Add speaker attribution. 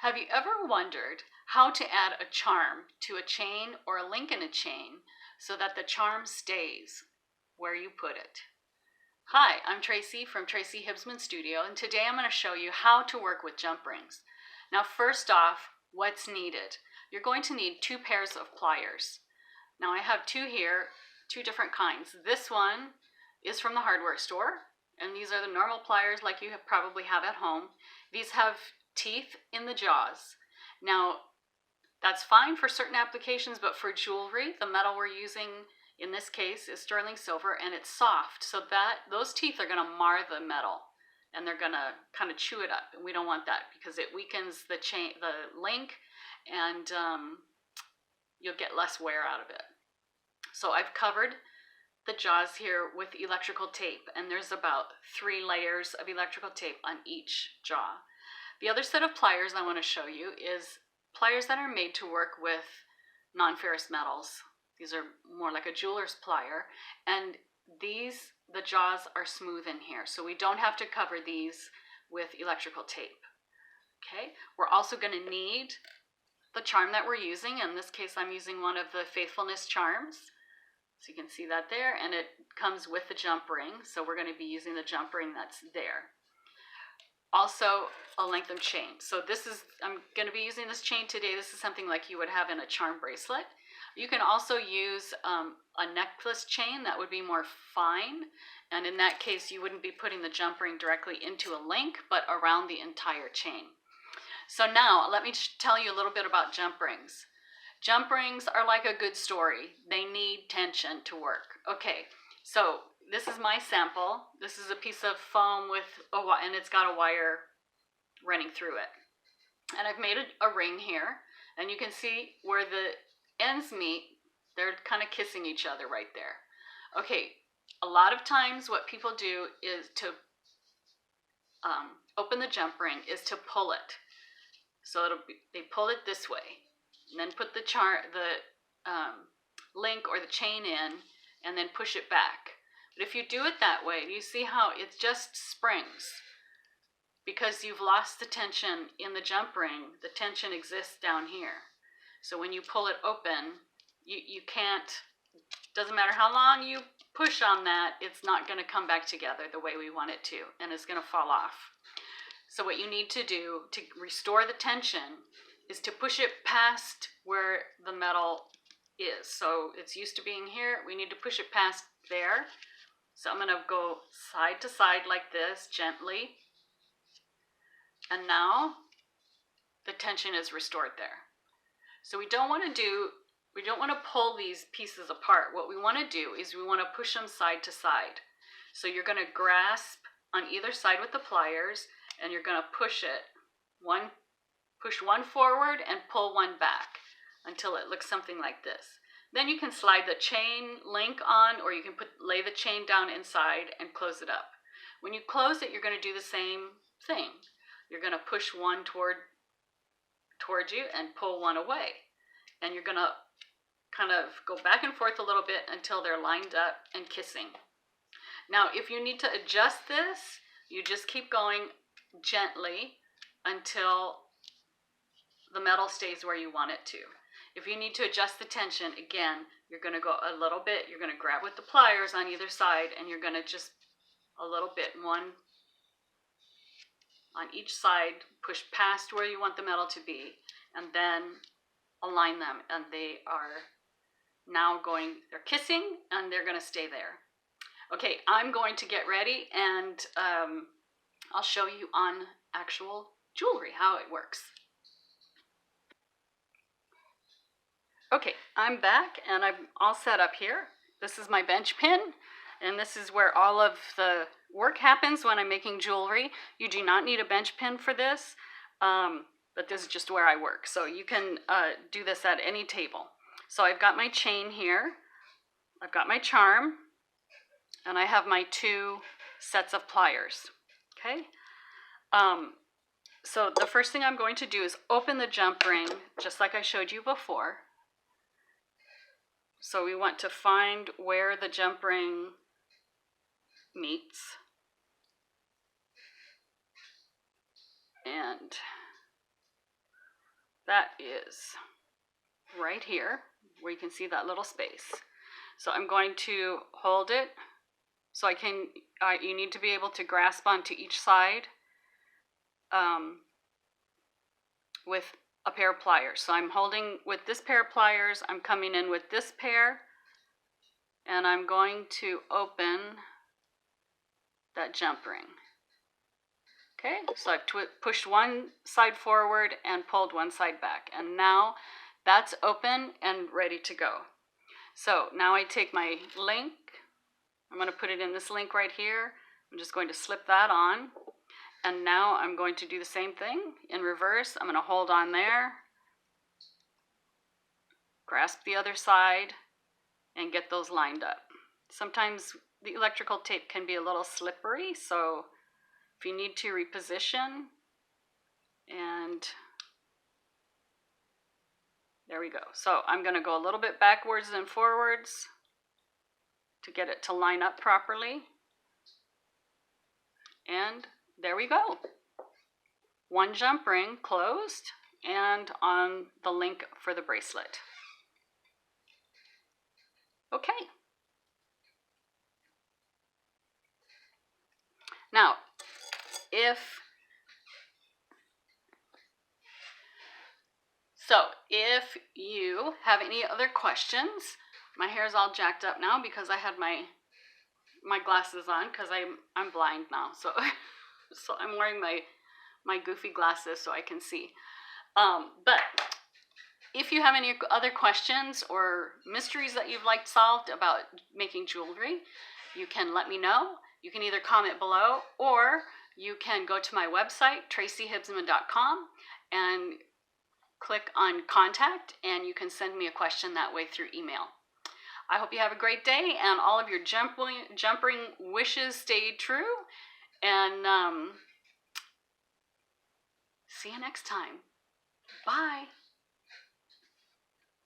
Speaker 1: Have you ever wondered how to add a charm to a chain or a link in a chain so that the charm stays where you put it? Hi, I'm Tracy from Tracy Hibbsman Studio, and today I'm going to show you how to work with jump rings. Now, first off, what's needed? You're going to need 2 pairs of pliers. Now, I have 2 here, 2 different kinds. This one is from the hardware store, and these are the normal pliers like you probably have at home. These have teeth in the jaws. Now, that's fine for certain applications, but for jewelry, the metal we're using in this case is sterling silver, and it's soft, so that those teeth are going to mar the metal, and they're going to kind of chew it up, and we don't want that because it weakens the chain, the link, and you'll get less wear out of it. So I've covered the jaws here with electrical tape, and there's about 3 layers of electrical tape on each jaw. The other set of pliers I want to show you is pliers that are made to work with non-ferrous metals. These are more like a jeweler's plier, and the jaws are smooth in here, so we don't have to cover these with electrical tape. Okay, we're also going to need the charm that we're using. In this case, I'm using one of the Faithfulness charms. So you can see that there, and it comes with the jump ring, so we're going to be using the jump ring that's there. Also, a lengthened chain. So I'm going to be using this chain today. This is something like you would have in a charm bracelet. You can also use a necklace chain that would be more fine, and in that case you wouldn't be putting the jump ring directly into a link, but around the entire chain. So now let me tell you a little bit about jump rings. Jump rings are like a good story. They need tension to work. Okay, so this is my sample. This is a piece of foam and it's got a wire running through it. And I've made a ring here, and you can see where the ends meet. They're kind of kissing each other right there. Okay, a lot of times what people do is to open the jump ring is to pull it. So they pull it this way, and then put the link or the chain in, and then push it back. But if you do it that way, you see how it just springs. Because you've lost the tension in the jump ring, the tension exists down here. So when you pull it open, you can't, doesn't matter how long you push on that, it's not going to come back together the way we want it to, and it's going to fall off. So what you need to do to restore the tension is to push it past where the metal is. So it's used to being here, we need to push it past there. So I'm going to go side to side like this, gently. And now the tension is restored there. So we don't want to pull these pieces apart. What we want to do is we want to push them side to side. So you're going to grasp on either side with the pliers, and you're going to push one forward and pull one back until it looks something like this. Then you can slide the chain link on, or you can lay the chain down inside and close it up. When you close it, you're going to do the same thing. You're going to push one towards you and pull one away. And you're going to kind of go back and forth a little bit until they're lined up and kissing. Now, if you need to adjust this, you just keep going gently until the metal stays where you want it to. If you need to adjust the tension, again, you're going to go a little bit, you're going to grab with the pliers on either side, and you're going to just a little bit, one on each side, push past where you want the metal to be, and then align them, and they are now they're kissing, and they're going to stay there. Okay, I'm going to get ready, and I'll show you on actual jewelry how it works. Okay, I'm back, and I'm all set up here. This is my bench pin, and this is where all of the work happens when I'm making jewelry. You do not need a bench pin for this, but this is just where I work. So you can do this at any table. So I've got my chain here, I've got my charm, and I have my 2 sets of pliers, okay? So the first thing I'm going to do is open the jump ring, just like I showed you before. So we want to find where the jump ring meets. And that is right here, where you can see that little space. So I'm going to hold it so I can, you need to be able to grasp onto each side with a pair of pliers. So I'm holding with this pair of pliers, I'm coming in with this pair, and I'm going to open that jump ring. Okay, so I've pushed one side forward and pulled one side back, and now that's open and ready to go. So now I take my link, I'm going to put it in this link right here. I'm just going to slip that on, and now I'm going to do the same thing in reverse. I'm going to hold on there, grasp the other side, and get those lined up. Sometimes the electrical tape can be a little slippery, so if you need to reposition, and there we go. So I'm going to go a little bit backwards and forwards to get it to line up properly. And there we go. One jump ring closed and on the link for the bracelet. Okay. Now, if you have any other questions, my hair is all jacked up now because I had my glasses on because I'm blind now, so so I'm wearing my goofy glasses so I can see. But if you have any other questions or mysteries that you'd like solved about making jewelry, you can let me know. You can either comment below, or you can go to my website, tracyhibsman.com, and click on contact, and you can send me a question that way through email. I hope you have a great day, and all of your jump ring wishes stay true, and see you next time. Bye.